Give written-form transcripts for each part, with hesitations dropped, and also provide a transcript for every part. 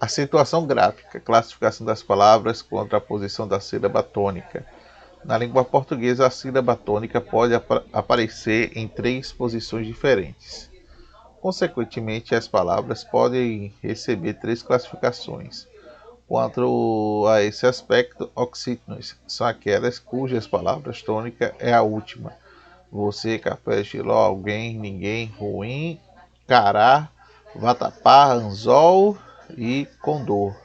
Acentuação gráfica, classificação das palavras, contraposição da sílaba tônica. Na língua portuguesa, a sílaba tônica pode aparecer em 3 posições diferentes. Consequentemente, as palavras podem receber 3 classificações. Quanto a esse aspecto, oxítonos são aquelas cujas palavras tônica é a última. Você, café, giló, alguém, ninguém, ruim, cará, vatapá, anzol e condor.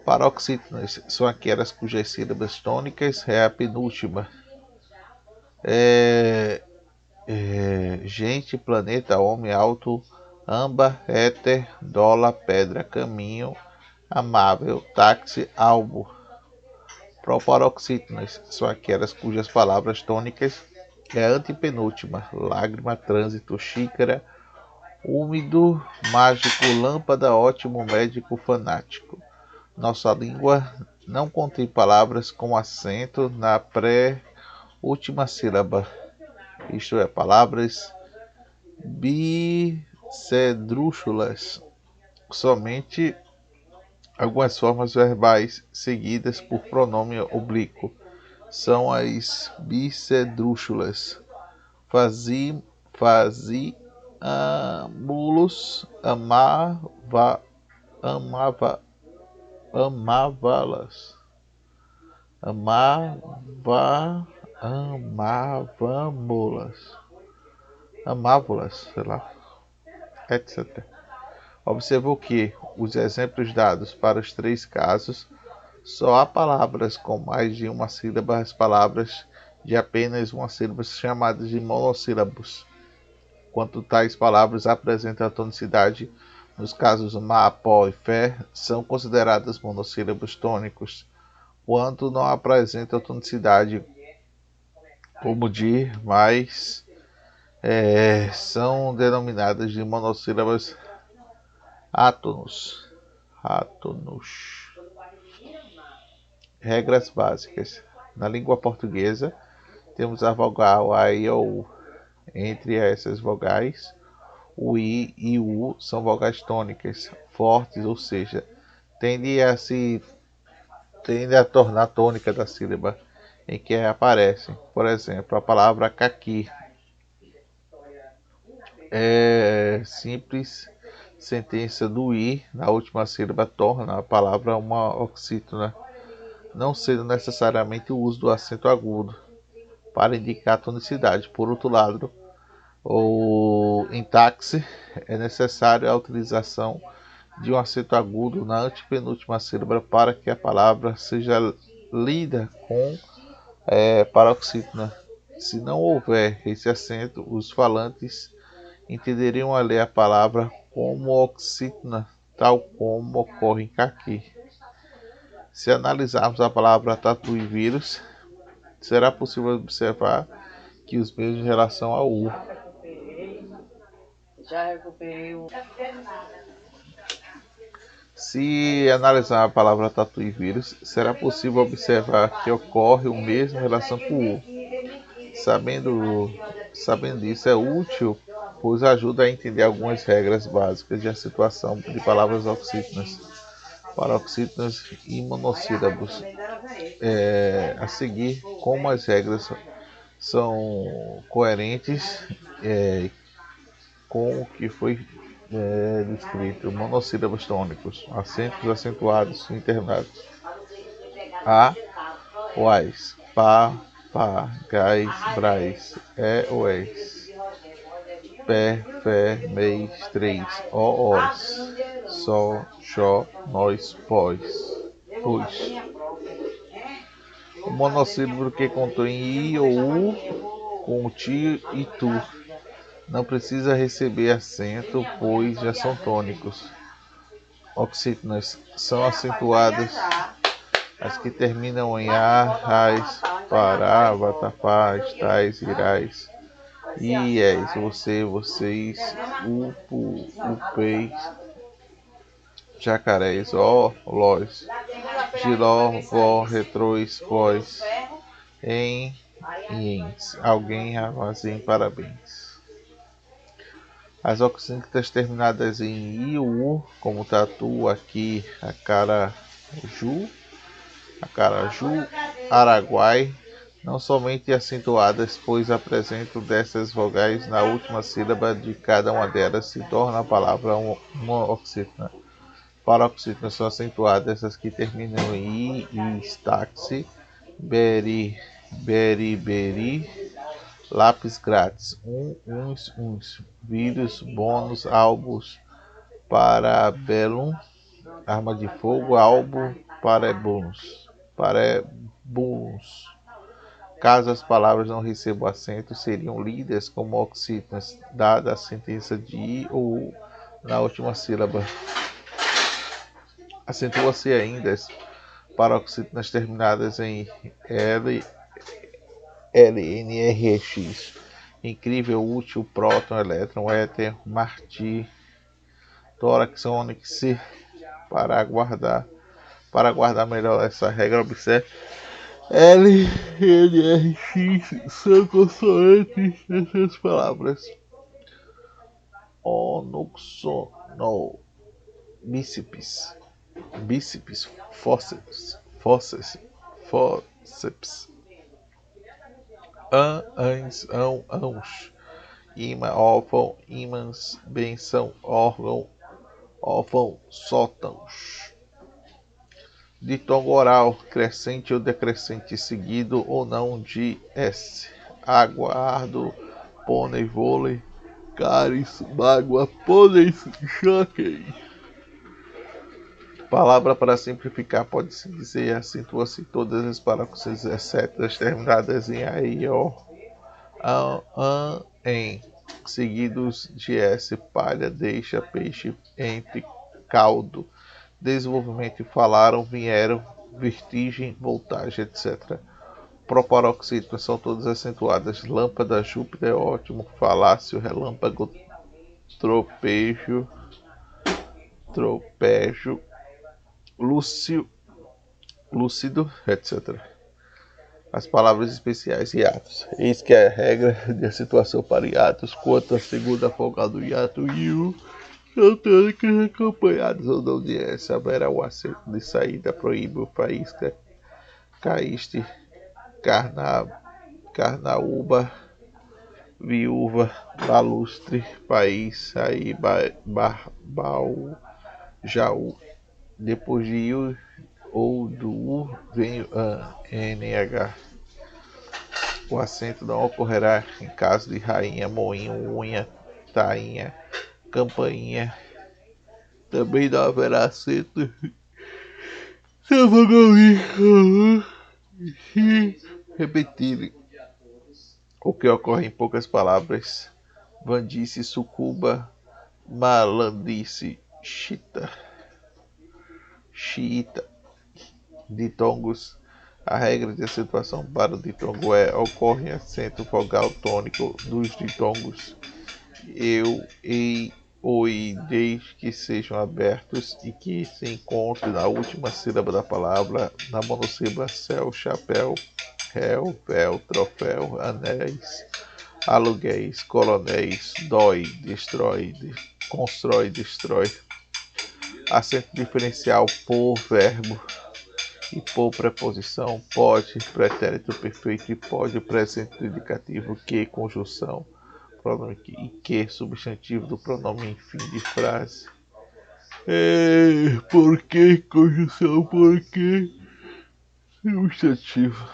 Paroxítonas são aquelas cujas sílabas tônicas é a penúltima. Gente, planeta, homem, alto, amba, éter, dólar, pedra, caminho, amável, táxi, albo. Proparoxítonas são aquelas cujas palavras tônicas é a antepenúltima. Lágrima, trânsito, xícara, úmido, mágico, lâmpada, ótimo, médico, fanático. Nossa língua não contém palavras com acento na pré-última sílaba, isto é, palavras bissedrúxulas. Somente algumas formas verbais seguidas por pronome oblíquo são as bissedrúxulas. Faziamulos, amavalas, amávolas, sei lá, etc. Observou que os exemplos dados para os 3 casos só há palavras com mais de uma sílaba, as palavras de apenas uma sílaba chamadas de monossílabos. Quanto tais palavras apresentam a tonicidade, nos casos má, pó e fé, são consideradas monossílabos tônicos. Quanto não apresentam tonicidade, como dir, mais, são denominadas de monossílabos átonos. Regras básicas. Na língua portuguesa, temos a vogal A, I ou U. Entre essas vogais, o I e o U são vogais tônicas, fortes, ou seja, tende a tornar tônica da sílaba em que aparecem. Por exemplo, a palavra caqui é simples sentença do I na última sílaba torna a palavra uma oxítona, não sendo necessariamente o uso do acento agudo para indicar a tonicidade. Por outro lado, em táxi é necessária a utilização de um acento agudo na antepenúltima sílaba para que a palavra seja lida com paroxítona. Se não houver esse acento, os falantes entenderiam a ler a palavra como oxítona, tal como ocorre em caqui. Se analisarmos a palavra tatu e vírus, será possível observar que os mesmos em relação ao U. Se analisar a palavra tatu e vírus, será possível observar que ocorre o mesmo em relação com o U. Sabendo disso é útil, pois ajuda a entender algumas regras básicas de acentuação de palavras oxítonas, paroxítonas e monossílabos. A seguir, como as regras são coerentes com o que foi descrito: monossílabos tônicos, acentos acentuados internados. A, uais, pá, gás, brais, oés, pé, fé, mês, 3, os, sol, xó, nós, pós, os. O monossílabo que contém i ou u com o ti e tu não precisa receber acento, pois já são tônicos. Oxítonas são acentuadas as que terminam em a, ais, pará, vatapá, estais, irás, iés, você, vocês, upo, upeis, jacarés, ó, lós, giló, vó, retrois, vós, em, iens, alguém, armazém, parabéns. As oxítonas terminadas em IU, como tatu, aqui, acaraju, araguai, não somente acentuadas, pois apresentam dessas vogais na última sílaba de cada uma delas, se torna a palavra uma oxítona. Paroxítonas são acentuadas as que terminam em I, estaxe, beri, beri, lápis grátis, uns, vírus, bônus, albos, parabellum, arma de fogo, albo, parebulus. Caso as palavras não recebam acento, seriam lidas como oxítonas, dada a sentença de I ou U na última sílaba. Acentua-se ainda as paroxítonas terminadas em L, LNRX. Incrível, útil, próton, elétron, éter, martir, tórax, ônix. Para guardar melhor essa regra, observe L, N, R, X são consoantes dessas palavras. Onuxono, bíceps, fórceps, ãs, ãos, imã, órfão, ímãs, benção, órgão, órfão, sótãos. Ditongo oral, crescente ou decrescente, seguido ou não de S. Água, ardo, pônei, vôlei, cáris, mágoa, pôneis, jockey. Palavra para simplificar pode-se dizer acentua-se todas as parábolas, exceto as terminadas em AI, O, em, seguidos de S, palha, deixa, peixe, entre, caldo, desenvolvimento, falaram, vieram, vertigem, voltagem, etc. Proparoxítonas são todas acentuadas. Lâmpada, Júpiter, ótimo, falácio, relâmpago, tropejo, lúcido, etc. As palavras especiais hiatos. Eis que a regra de acentuação para hiatos, quanto à segunda vogal do hiato iu, são tônicas acompanhadas ou não de S. Haverá o acento de saída, proíbe, faísca, caíste, carnaúba, viúva, balustre, país, aí, baú, jaú. Depois de iu ou do u, vem NH. O acento não ocorrerá em caso de rainha, moinho, unha, tainha, campainha. Também não haverá acento se a vogal se repetir, o que ocorre em poucas palavras. Vandice, sucuba, malandice, xiita, ditongos. A regra de acentuação para o ditongo ocorre acento vogal tônico dos ditongos eu, ei, oi, desde que sejam abertos e que se encontre na última sílaba da palavra, na monossílaba céu, chapéu, réu, véu, troféu, anéis, aluguéis, coronéis, dói, destrói, constrói, destrói. Acento diferencial por verbo e por preposição, pode, pretérito perfeito e pode, presente indicativo, que, conjunção, pronome e que, substantivo do pronome em fim de frase. Por que, conjunção, por que, substantivo.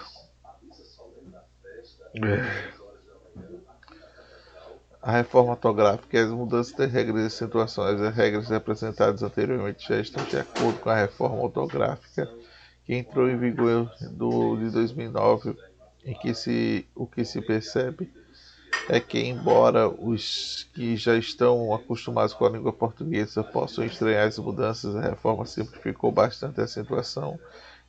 A reforma ortográfica e as mudanças das regras e acentuações. As regras apresentadas anteriormente já estão de acordo com a reforma ortográfica que entrou em vigor de 2009, o que se percebe é que, embora os que já estão acostumados com a língua portuguesa possam estranhar as mudanças, a reforma simplificou bastante a acentuação,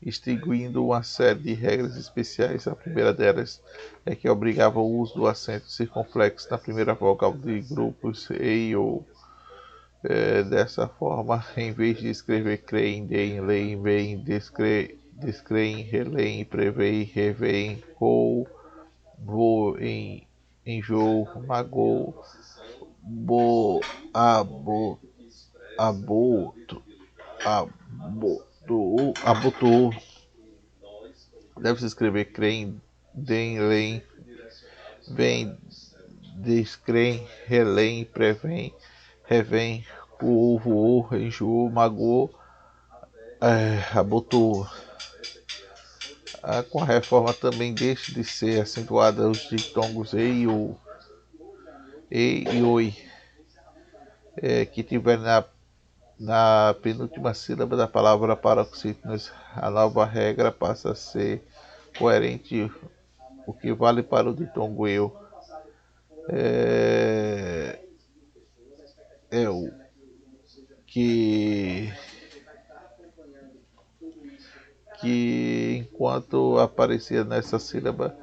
extinguindo uma série de regras especiais. A primeira delas é que obrigava o uso do acento circunflexo na primeira vogal de grupos e ou. Dessa forma, em vez de escrever creem, deem, leem, veem, descreem, releem, preveem, reveem, voem, enjoo, magou, bo, abo, aboto, abotou. Deve-se escrever crem, dem, lem, vem, descrem, relém, prevém, revém, coou, voou, enjoou, magoou, abotou. Com a reforma também deixa de ser acentuada os ditongos e oi, que tiver na penúltima sílaba da palavra paroxítonos. A nova regra passa a ser coerente, o que vale para o ditongo eu. É o que enquanto aparecia nessa sílaba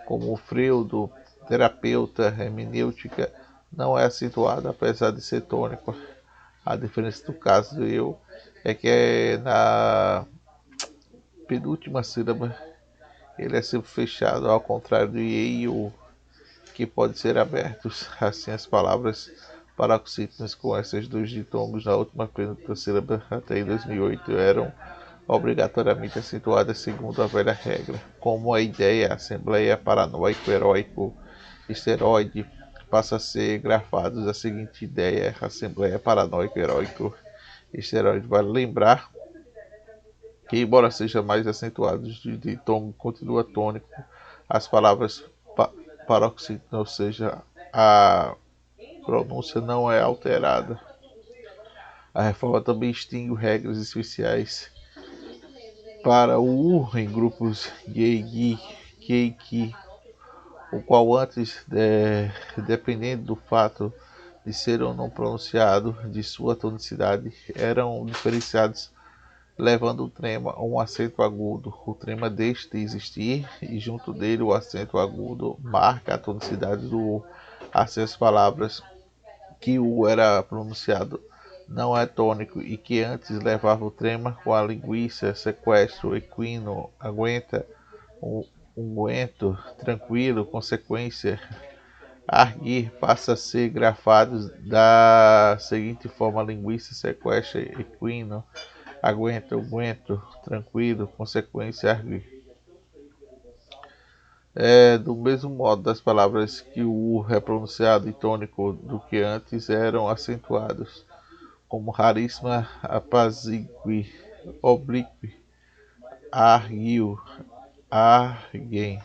como freudo, terapeuta, hermenêutica, não é acentuado, apesar de ser tônico. A diferença do caso do eu é que na penúltima sílaba ele é sempre fechado, ao contrário do ie e o, que pode ser abertos. Assim, as palavras paroxítonas com esses dois ditongos na última penúltima sílaba até em 2008 eram obrigatoriamente acentuadas segundo a velha regra, como a ideia, assembleia, paranoico, heróico, esteroide, passa a ser grafados a seguinte ideia, assembleia, paranoico, heróico, esteroide. Vale lembrar que, embora seja mais acentuados de tom, continua tônico, as palavras paroxítonas, ou seja, a pronúncia não é alterada. A reforma também extingue regras especiais para o U em grupos Gei, Kei, Ki, o qual antes, dependendo do fato de ser ou não pronunciado, de sua tonicidade, eram diferenciados levando o trema a um acento agudo. O trema deixa de existir e junto dele o acento agudo marca a tonicidade do U. Assim as palavras que o U era pronunciado não é tônico e que antes levava o trema com a linguiça, sequestro, equino, aguenta, unguento, tranquilo, consequência, arguir, passa a ser grafados da seguinte forma: linguiça, sequestro, equino, aguenta, unguento, tranquilo, consequência, arguir. Do mesmo modo, das palavras que o U é pronunciado e tônico do que antes eram acentuados, como raríssima, apazigue, oblique, arguiu, arguem,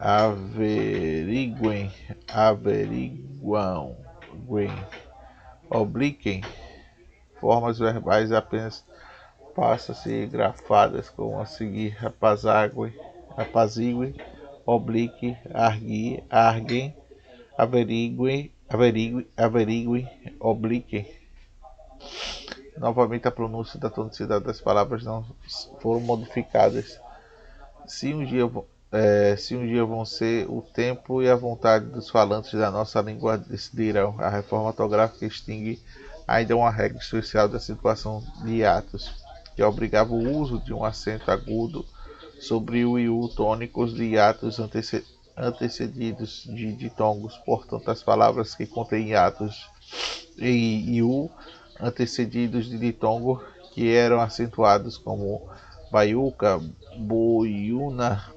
averiguem, averiguam, obliquem. Formas verbais apenas passam a ser grafadas como a seguir: apazigue, oblique, arguir, arguem, averigue, obliquem. Novamente, a pronúncia da tonicidade das palavras não foram modificadas. Se um dia vão ser, o tempo e a vontade dos falantes da nossa língua decidirão. A reforma ortográfica extingue ainda uma regra especial da situação de atos, que obrigava o uso de um acento agudo sobre o e u tônicos de atos antecedidos de ditongos. Portanto, as palavras que contêm atos e u antecedidos de ditongo que eram acentuados, como baiuca, boiuna,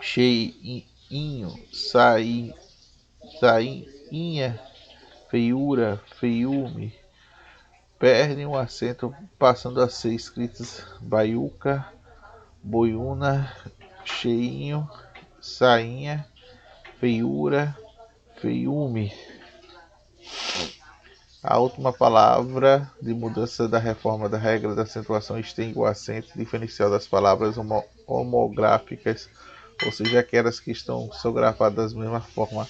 cheinho, sainha, feiura, feiume, perdem o acento, passando a ser escritas baiuca, boiuna, cheinho, sainha, feiura, feiume. A última palavra de mudança da reforma da regra da acentuação extingue o acento diferencial das palavras homográficas, ou seja, aquelas que são gravadas da mesma forma.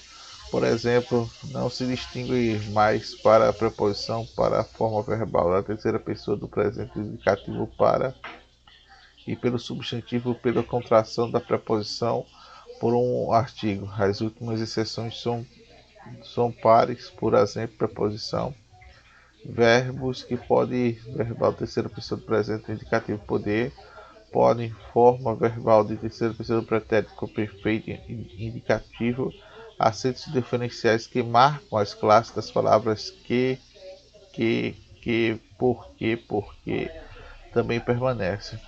Por exemplo, não se distingue mais para a preposição para a forma verbal da terceira pessoa do presente indicativo para e pelo substantivo pela contração da preposição por um artigo. As últimas exceções são pares, por exemplo, preposição, verbos que podem verbal terceira pessoa do presente indicativo poder, podem forma verbal de terceira pessoa do pretérito perfeito indicativo, Acentos diferenciais que marcam as classes das palavras que, porque também permanecem.